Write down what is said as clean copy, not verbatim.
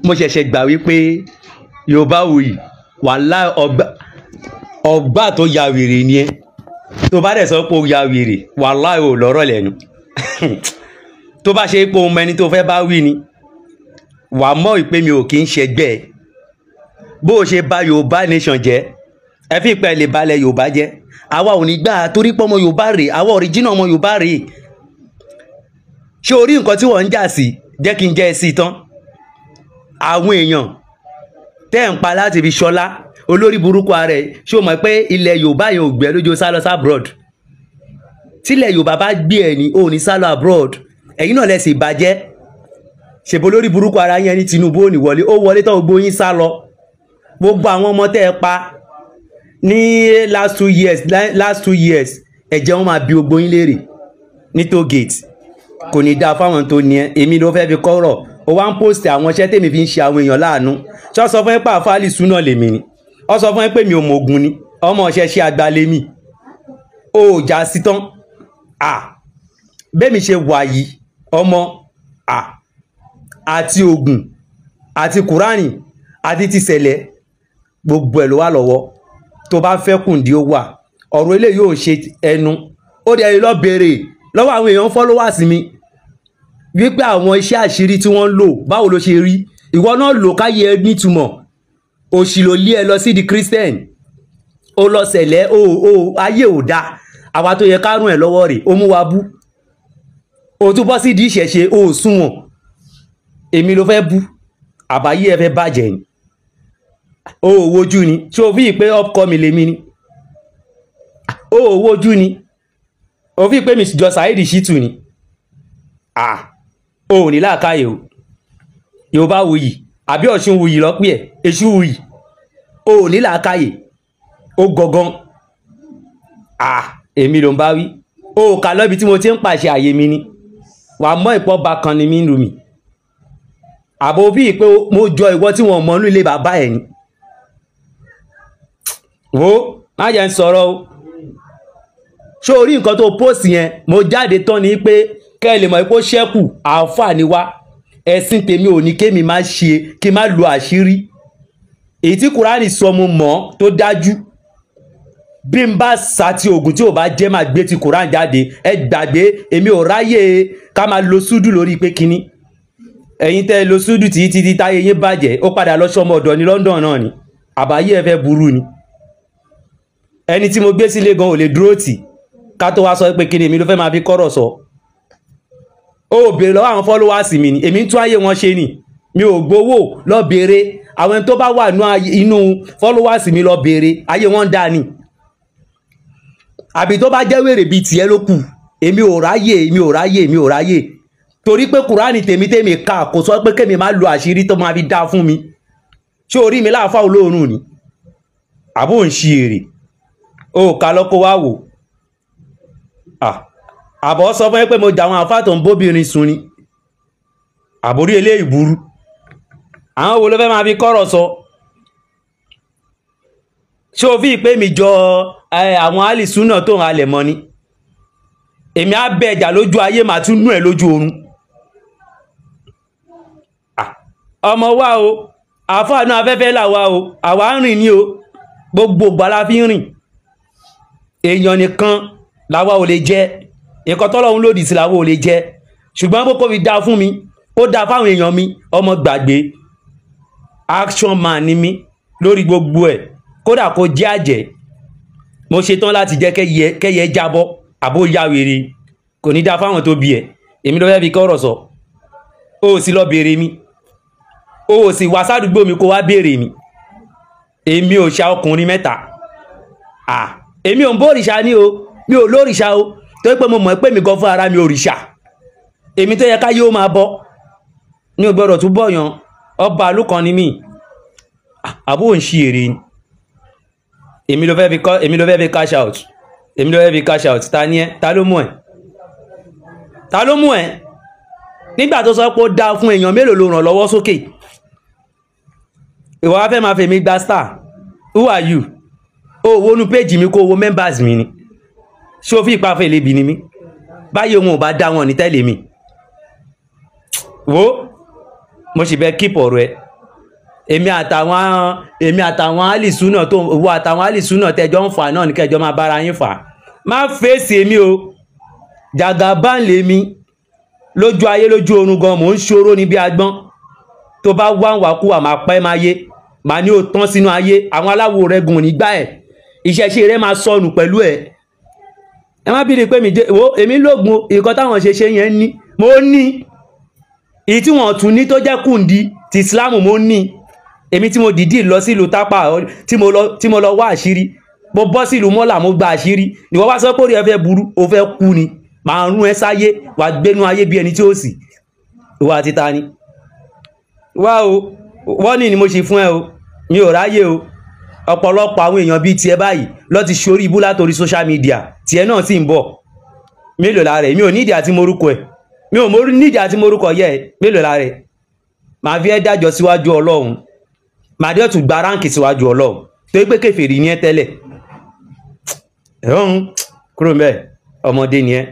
mo ṣẹ̀ṣẹ̀ gbà wípé Yorubawuyi wàláhì ọgbà tó ya wèrè ni ẹ tó bá dẹ̀ sọ pé ó ya wèrè wàláhì ò lọ́rọ̀ lẹ́nu tó bá ṣe pé ohun ẹni tó fẹ́ bá wí ni wà mọ́ ìpè mi ò kì í ṣẹgbẹ́ bó o ṣe bà Yorùbá nation jẹ́ ẹ fi ìpẹ́ lè balẹ̀ Yorùbá jẹ́ àwa ò ní gbà torí pé ọmọ Yorùbá rèé àwa original ọmọ Yorùbá rèé ṣé orí nǹkan tí wọ́n ń jà sí jẹ́ kí n jẹ́ ẹ sí tán àwọn èèyàn tẹ́ ń pa láti fi ṣọlá olórí burúkú ara ẹ̀ ṣé o mọ̀ pé ilẹ̀ Yorùbá yẹn ò gbẹ lójó sálọ abroad tílẹ̀ Yorùbá bá gbé ẹ̀ ní ò ní sálọ abroad ẹ̀yin náà lẹ́sìn ìbàjẹ́ ṣèbó lórí burúkú ara yẹn ní Tinubu ò ní wọlé ó wọlé tán gbogbo yín sá lọ gbogbo àwọn ọmọ tẹ́ ẹ pa ní last 2 years ẹ̀jẹ̀ wọn máa bi gbogbo yín léèrè ní toll gate kò ní dáa fáwọn tó ní ẹ èmi ló fẹ́ fi kọ́rọ̀ ó wá ń post àwọn iṣẹ́ tèmi fi ń ṣe àwọn èèyàn láàánú ṣé ọ sọ fún ẹ pé àfáàlì súnà lèmi ni ọ sọ fún ẹ pé mi ò mọ ogun ni ọmọ ọ̀ṣẹ́ ṣe àgbàlémì ó jà sí tán bẹ́ẹ̀ mi ṣe wà yìí ọmọ àti ogun àti kùránì àti tìṣẹ̀lẹ̀ gbogbo ẹ̀ ló wà lọ́wọ́ tó bá fẹ́ kùndí ó wà ọ̀rọ̀ ilé yóò ṣe ẹnu ó dẹ̀ lọ béèrè lọ́wọ́ àwọn èèyàn followers mi wípé àwọn iṣẹ́ àṣírí tí wọ́n ń lò báwo ló ṣe rí ìwọ náà lò káyé ẹ nítumọ̀ òṣì ló lé ẹ lọ sí di Christian ó lọ sẹ̀lẹ̀ ayé ò dáa àwa tó yẹ ká rún ẹ lọ́wọ́ rẹ̀ ó mú wa bú ó tún bọ́ sí di ìṣẹ̀ṣe ó sunwọ̀n èmi ló fẹ́ bú àbáyé ẹ fẹ́ bàjẹ́ ni ó wojú ni tí o fi pé upcoming lèmi ni ó wojú ni o fi pé mi jọ Saheed Shittu ni ó ní làákàyè o Yorubawuyi àbí Ọ̀ṣunwùyí lọ́pẹ́ ẹ̀ Èṣùwùyí ó ní làákàyè ó gọgán èmi ló ń bá wí ó kà lọ́bi tí mo ti ń pàṣẹ àyè mi ni wà mọ́ ìpọ́ bá kan ni mí lù mí àbò bí pé mo jọ ìwọ tí wọ́n mọ̀ nínú ilé bàbá ẹ̀ ni wo má jẹ́ ń sọ̀rọ̀ o ṣé orí nǹkan tó post yẹn mo jáde tán ni pé kẹ́ ẹ lè mọ̀ pé ó ṣẹ́kù àǹfààní wa ẹ̀sìn tèmi ò ní kémi má ṣe kí má lo àṣírí èyí tí Kùránì sọ mo mọ̀ tó dájú bí n bá sá ti oògùn tí ò bá jẹ́ máa gbé ti Kùránì jáde ẹ gbàgbé èmi ò ráyè ká máa lo súdù lórí pé kínní ẹ̀yin tẹ́ lo súdù títí táyé yín bàjẹ́ ó padà lọ sọmọ ọ̀dọ̀ ní London náà ni àbáyé ẹ fẹ́ burú ni ẹni tí mo gbé sílé gan ò lè dúró tì ká tó wá sọ pé kínní èmi ló fẹ́ máa fi kọ́rọ̀ sọ ó béèrè lọ́wọ́ àwọn followers mi ni èmi ń tún ayé wọn ṣe ni mi ò gbowó lọ béèrè àwọn ẹni tó bá wà inú followers mi lọ béèrè ayé wọn dá ni àbí tó bá jẹ́ wèrè bíi tiẹ̀ ló kù èmi ò ráyè torí pé Kùránì tèmi ká kò sọ pé kémi máa lo àṣírí tó máa fi dá fún mi ṣé orí mi láàfáà olóòórùn ni àbó ń ṣe èrè ó ká lọ́kọ́ wá wò àbọ̀ sọ fún ẹ pé mo jà àwọn àfáà tó ń bóbìnrin sùn ni àbórí eléyìí burú àwọn wo ló fẹ́ máa fi kọ́rọ̀ sọ ṣé o fi pé mi jọ àwọn alìsúnà tó ń halẹ̀ mọ́ ni èmi á bẹ ẹjà lójú ayé màá tún nú ẹ lójú oorun ọmọ wa o àfáà náà afẹ́fẹ́ là wa o àwa ń rìn ní o gbogbo ìgbà la fi ń rìn èèyàn nìkan làwa ò lè jẹ́ nǹkan tọ́lọ́run lòdì sí làwa ò lè jẹ́ ṣùgbọ́n bó kò fi dá fún mi ó dá fáwọn èèyàn mi ọmọ gbàgbé action man ni mí lórí gbogbo ẹ̀ kódà kó jẹ́ àjẹ́ mo ṣetán láti jẹ́ kẹ́yẹ jábọ́ àbó ya wèrè kò ní dá fáwọn tó bí ẹ̀ èmi ló fẹ́ fi kọ́rọ̀ sọ ó sì lọ béèrè mi ó sì wá sádùúgbò mi kó wá béèrè mi èmi ò ṣa ọkùnrin mẹ́ta èmi ò ń bórìṣà ní o mi ò lórìṣà o tó pé mo mọ̀ pé mi gan fún ara mi òrìṣà èmi tó yẹ ká yóò máa bọ́ ní o gbọ́dọ̀ tún bọ̀yàn ọba àlùkàn ni mí àbó ń ṣe èrè ni èmi ló fẹ́ fi cash out èmi ló fẹ́ fi cash out ta ni ẹ ta ló mú ẹ nígbà tó sọ pé ó dá fún èèyàn mélòó ló ràn lọ́wọ́ sókè ìwọ wá fẹ́ máa fèmí gba star who are you ó wọnú péjì mi kó wo members mi ni ṣé o fi ìpàfẹ́ lébi ni mí báyìí òun ò bá dá wọn ní tẹ́lẹ̀ mi wo mo sì bẹ keep ọ̀rọ̀ ẹ èmi àtàwọn alisuna tó wo àtàwọn alisuna tẹjọ ń fà náà ní kẹjọ máa bára yín fà má fèsì èmi o jagaban lèmi lójú ayé lójú orun gan mò ń ṣòro ní bí agbọ́n tó bá wá ń wàkúwà máa pẹ́ máa yé máa ní ó tán sínú ayé àwọn aláwo rẹ gùn nígbà ẹ̀ ìṣẹ̀ṣe rẹ máa sọnù pẹ̀lú ẹ̀ ẹ má bìrì pé mi jẹ́ wo èmi lóògùn ìkan táwọn ṣe yẹn ní mo ní èyí tí wọ́n tún ní tó jẹ́ kùndí ti Islam mo ní èmi tí mo dìídì lọ sílùú tápà tí mo lọ wá àṣírí mo bọ́ sílùú mọ́là mo gba àṣírí ni wọ́n wá sọ pé orí ẹ fẹ́ burú o fẹ́ kú ni màá rún ẹ sáyé wà gbénú ayé bí ẹni tí ó sì wà títa ni wá o wọ́n ní ni mo ṣe fún ẹ o mi ò ráyè o ọ̀pọ̀lọpọ̀ àwọn èèyàn bíi tiẹ̀ báyìí lọ ti ṣorí ibú látòrí social media tiẹ̀ náà sì ń bọ̀ mélòó la rẹ̀ mi ò nídìí àti morúkọ ẹ̀ mi ò nídìí àti morúkọ yẹ ẹ̀ mélòó la rẹ̀ màá fi ẹ́ dájọ́ síwájú Ọlọ́run màá dé ọ̀tún gba ráǹkì síwájú Ọlọ́run tó pé kèfèrí ni ẹ́ tẹ́lẹ̀ ẹ̀hún kúrò mẹ́ ọmọdé ni ẹ́.